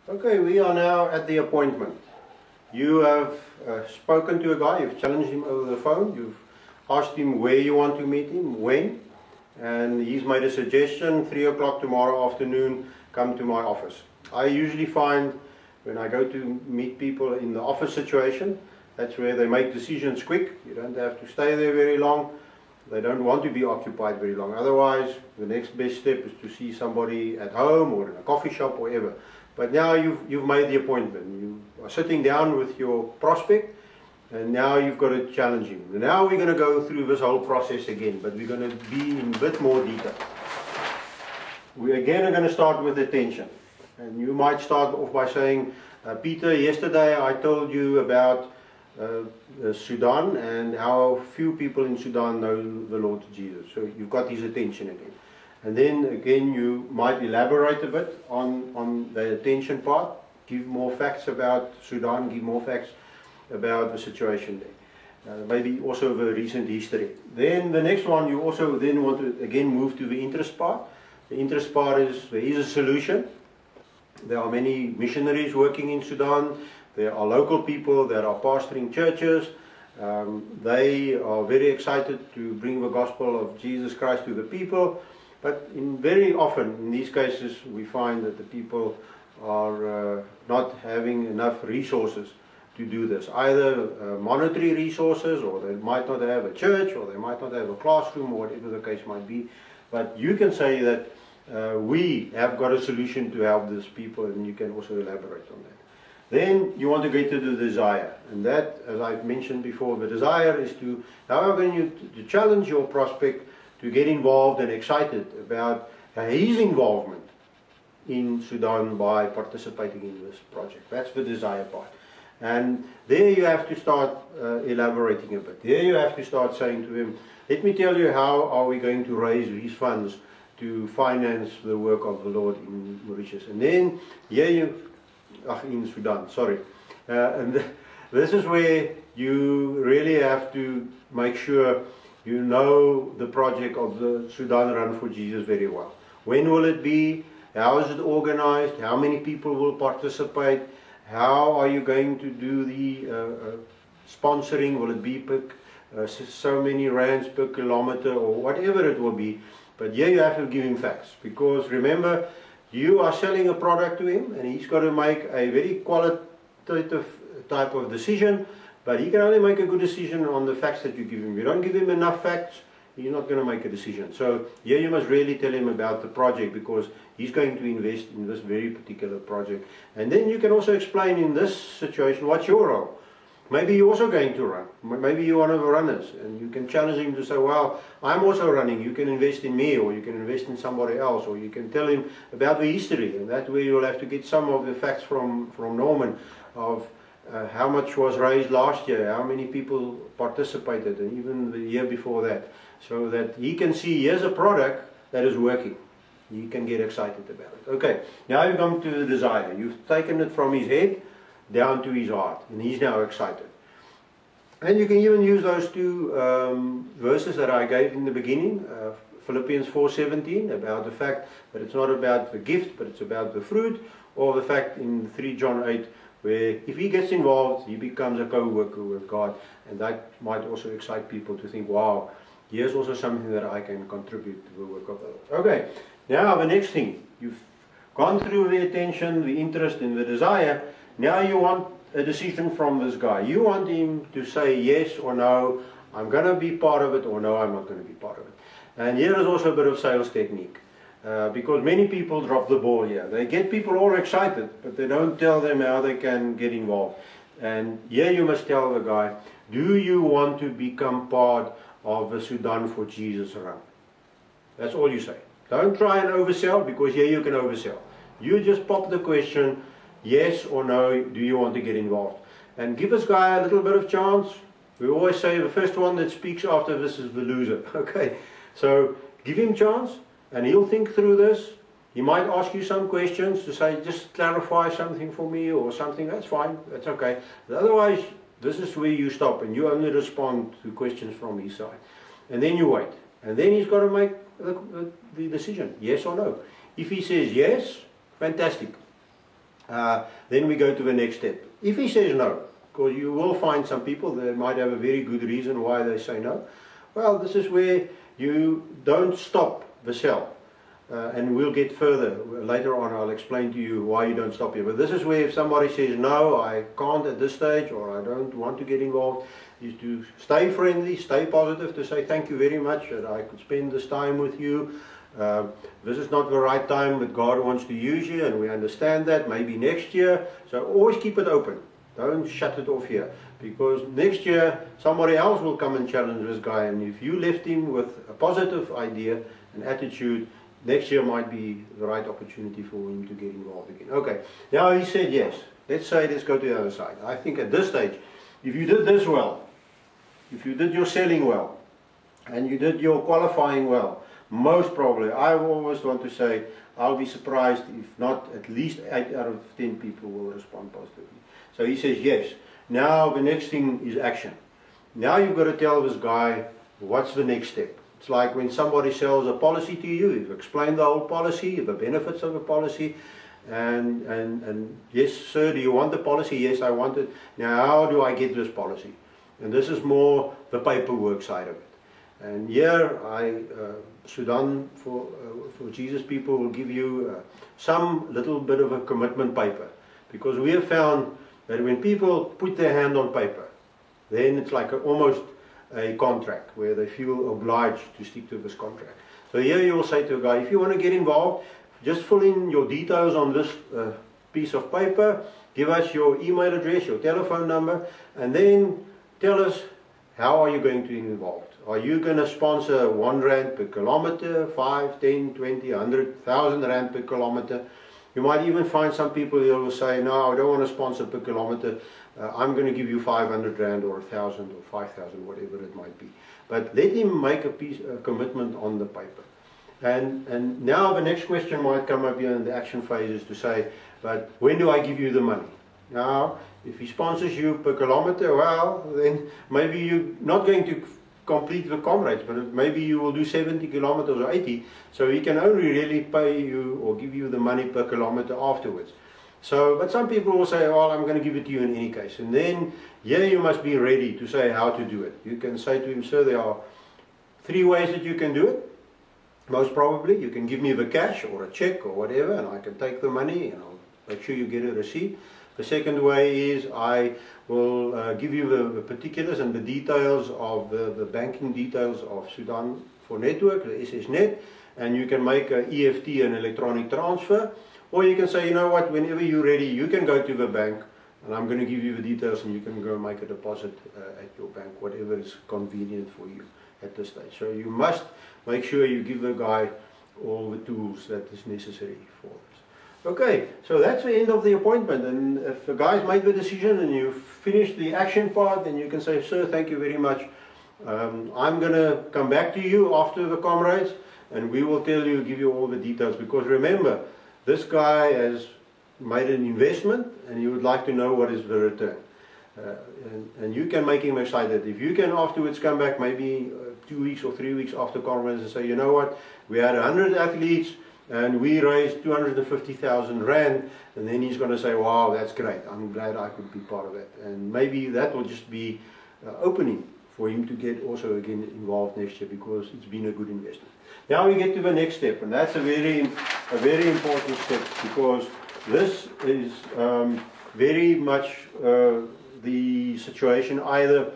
Okay, we are now at the appointment. You have spoken to a guy, you've challenged him over the phone, you've asked him where you want to meet him, when, and he's made a suggestion, 3 o'clock tomorrow afternoon, come to my office. I usually find when I go to meet people in the office situation, that's where they make decisions quick. You don't have to stay there very long. They don't want to be occupied very long. Otherwise, the next best step is to see somebody at home or in a coffee shop or whatever. But now you've made the appointment. You are sitting down with your prospect, and now you've got to challenge him. Now we're going to go through this whole process again, but we're going to be in a bit more detail. We again are going to start with attention. And you might start off by saying, Peter, yesterday I told you about Sudan and how few people in Sudan know the Lord Jesus. So you've got his attention again. And then again you might elaborate a bit on the attention part, give more facts about Sudan, give more facts about the situation there. Maybe also the recent history. Then the next one, you also then want to again move to the interest part. The interest part is there is a solution. There are many missionaries working in Sudan. There are local people that are pastoring churches. They are very excited to bring the gospel of Jesus Christ to the people. But very often in these cases we find that the people are not having enough resources to do this. Either monetary resources, or they might not have a church, or they might not have a classroom, or whatever the case might be. But you can say that we have got a solution to help these people, and you can also elaborate on that. Then you want to get to the desire, and that, as I've mentioned before, the desire is to, how are you going to challenge your prospect to get involved and excited about his involvement in Sudan by participating in this project. That's the desire part. And there you have to start elaborating a bit. There you have to start saying to him, let me tell you how are we going to raise these funds to finance the work of the Lord in Mauritius. And then here you, in Sudan, sorry. And this is where you really have to make sure you know the project of the Sudan Run for Jesus very well. When will it be? How is it organized? How many people will participate? How are you going to do the sponsoring? Will it be so many rands per kilometer or whatever it will be? But here you have to give him facts, because remember, you are selling a product to him and he's got to make a very qualitative type of decision, but he can only make a good decision on the facts that you give him. If you don't give him enough facts, he's not going to make a decision. So here you must really tell him about the project, because he's going to invest in this very particular project. And then you can also explain in this situation, what's your role? Maybe you're also going to run. Maybe you're one of the runners, and you can challenge him to say, well, I'm also running, you can invest in me, or you can invest in somebody else, or you can tell him about the history, and that way you'll have to get some of the facts from Norman of how much was raised last year, how many people participated, and even the year before that, so that he can see here's a product that is working. He can get excited about it. Okay, now you've come to the desire. You've taken it from his head down to his heart, and he's now excited. And you can even use those two verses that I gave in the beginning, Philippians 4:17, about the fact that it's not about the gift, but it's about the fruit, or the fact in 3 John 8, where if he gets involved, he becomes a co-worker with God, and that might also excite people to think, wow, here's also something that I can contribute to the work of the Lord. Okay, now the next thing, you've gone through the attention, the interest, and the desire. Now you want a decision from this guy. You want him to say yes or no, I'm going to be part of it, or no, I'm not going to be part of it. And here is also a bit of sales technique. Because many people drop the ball here. They get people all excited, but they don't tell them how they can get involved. And here you must tell the guy, do you want to become part of the Sudan for Jesus run? That's all you say. Don't try and oversell, because here you can oversell. You just pop the question, yes or no, do you want to get involved? And give this guy a little bit of chance. We always say the first one that speaks after this is the loser. Okay, so give him chance, and he'll think through this. He might ask you some questions to say, just clarify something for me or something. That's fine, that's okay. But otherwise, this is where you stop, and you only respond to questions from his side. And then you wait. And then he's got to make the decision, yes or no. If he says yes, fantastic. then we go to the next step. If he says no, because you will find some people that might have a very good reason why they say no, well, this is where you don't stop the sell. And we'll get further later on. I'll explain to you why you don't stop here. But this is where if somebody says no, I can't at this stage, or I don't want to get involved, is to stay friendly, stay positive, to say thank you very much that I could spend this time with you. This is not the right time, but God wants to use you, and we understand that. Maybe next year. So always keep it open. Don't shut it off here, because next year somebody else will come and challenge this guy, and if you left him with a positive idea and attitude, next year might be the right opportunity for him to get involved again. Okay, now he said yes. Let's go to the other side. I think at this stage, if you did this well, if you did your selling well, and you did your qualifying well, most probably, I always want to say, I'll be surprised if not at least 8 out of 10 people will respond positively. So he says yes. Now the next thing is action. Now you've got to tell this guy what's the next step. It's like when somebody sells a policy to you, you've explained the whole policy, the benefits of the policy, and yes sir, do you want the policy? Yes, I want it. Now how do I get this policy? And this is more the paperwork side of it. And here Sudan for Jesus people will give you some little bit of a commitment paper, because we have found that when people put their hand on paper, then it's like almost a contract where they feel obliged to stick to this contract. So here you will say to a guy, if you want to get involved, just fill in your details on this piece of paper, give us your email address, your telephone number, and then tell us how are you going to be involved. Are you going to sponsor 1 rand per kilometer, 5, 10, 20, 100, 1,000 rand per kilometer? You might even find some people who will say, no, I don't want to sponsor per kilometer. I'm going to give you 500 rand or 1,000 or 5,000, whatever it might be. But let him make a commitment on the paper. And now the next question might come up here in the action phase is to say, but when do I give you the money? Now, if he sponsors you per kilometer, well, then maybe you're not going to complete the comrades, but maybe you will do 70 kilometers or 80, so he can only really pay you or give you the money per kilometer afterwards. So, but some people will say, well, I'm going to give it to you in any case. And then, yeah, you must be ready to say how to do it. You can say to him, sir, there are 3 ways that you can do it. Most probably, you can give me the cash or a check or whatever, and I can take the money and I'll make sure you get a receipt. The second way is I will give you the particulars and the details of the banking details of Sudan for Network, the SSNet, and you can make an EFT, an electronic transfer. Or you can say, you know what, whenever you're ready, you can go to the bank and I'm going to give you the details and you can go make a deposit at your bank, whatever is convenient for you at this stage. So you must make sure you give the guy all the tools that is necessary for this. Okay, so that's the end of the appointment, and if the guy's made the decision and you've finished the action part, then you can say, sir, thank you very much. I'm going to come back to you after the comrades and we will tell you, give you all the details, because remember, this guy has made an investment and he would like to know what is the return. And you can make him excited. If you can afterwards come back, maybe 2 weeks or 3 weeks after conference, and say, you know what, we had 100 athletes and we raised 250,000 rand, and then he's going to say, wow, that's great, I'm glad I could be part of that. And maybe that will just be opening for him to get also again involved next year, because it's been a good investment. Now we get to the next step, and that's a very important step, because this is very much the situation either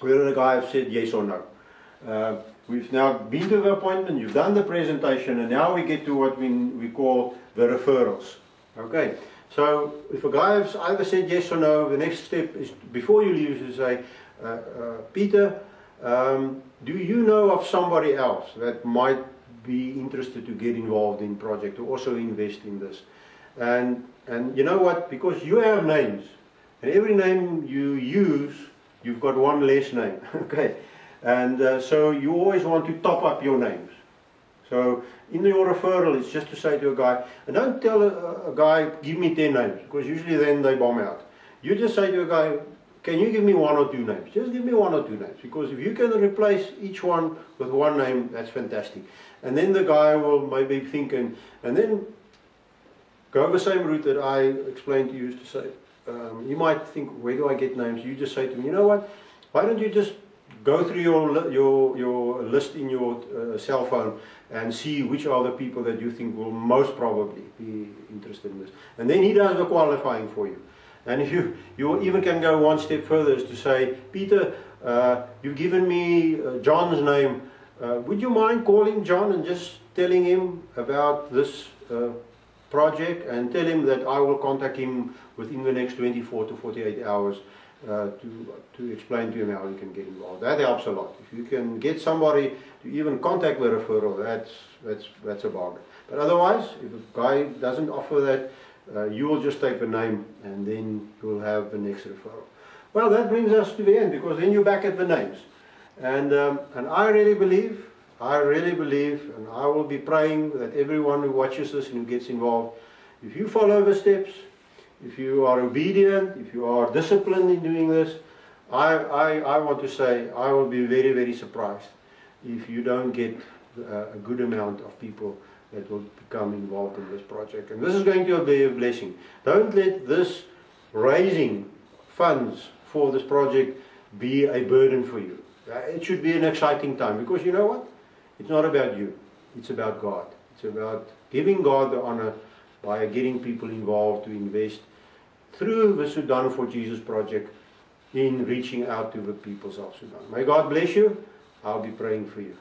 whether the guy has said yes or no. We've now been to the appointment, you've done the presentation, and now we get to what we call the referrals. Okay, so if a guy has either said yes or no, the next step is, before you leave, is to say, Peter, do you know of somebody else that might be interested to get involved in project, to also invest in this? And you know what, because you have names, and every name you use, you've got one less name. Okay, and so you always want to top up your names. So in your referral, it's just to say to a guy, and don't tell a guy, give me 10 names, because usually then they bomb out. You just say to a guy, can you give me 1 or 2 names? Just give me 1 or 2 names, because if you can replace each one with 1 name, that's fantastic. And then the guy will maybe think, and then go the same route that I explained to you, is to say, you might think, where do I get names? You just say to me, you know what, why don't you just go through your list in your cell phone and see which are the people that you think will most probably be interested in this. And then he does the qualifying for you. And if you even can go one step further, is to say, Peter, you've given me John's name. Would you mind calling John and just telling him about this project, and tell him that I will contact him within the next 24 to 48 hours to explain to him how he can get involved. That helps a lot. If you can get somebody to even contact the referral, that's a bargain. But otherwise, if a guy doesn't offer that, you will just take the name and then you'll have the next referral. Well, that brings us to the end, because then you're back at the names. And I really believe, and I will be praying that everyone who watches this and who gets involved, if you follow the steps, if you are obedient, if you are disciplined in doing this, I want to say I will be very, very surprised if you don't get a good amount of people that will become involved in this project. And this is going to be a blessing. Don't let this raising funds for this project be a burden for you. It should be an exciting time, because you know what? It's not about you. It's about God. It's about giving God the honor by getting people involved to invest through the Sudan for Jesus project in reaching out to the peoples of Sudan. May God bless you. I'll be praying for you.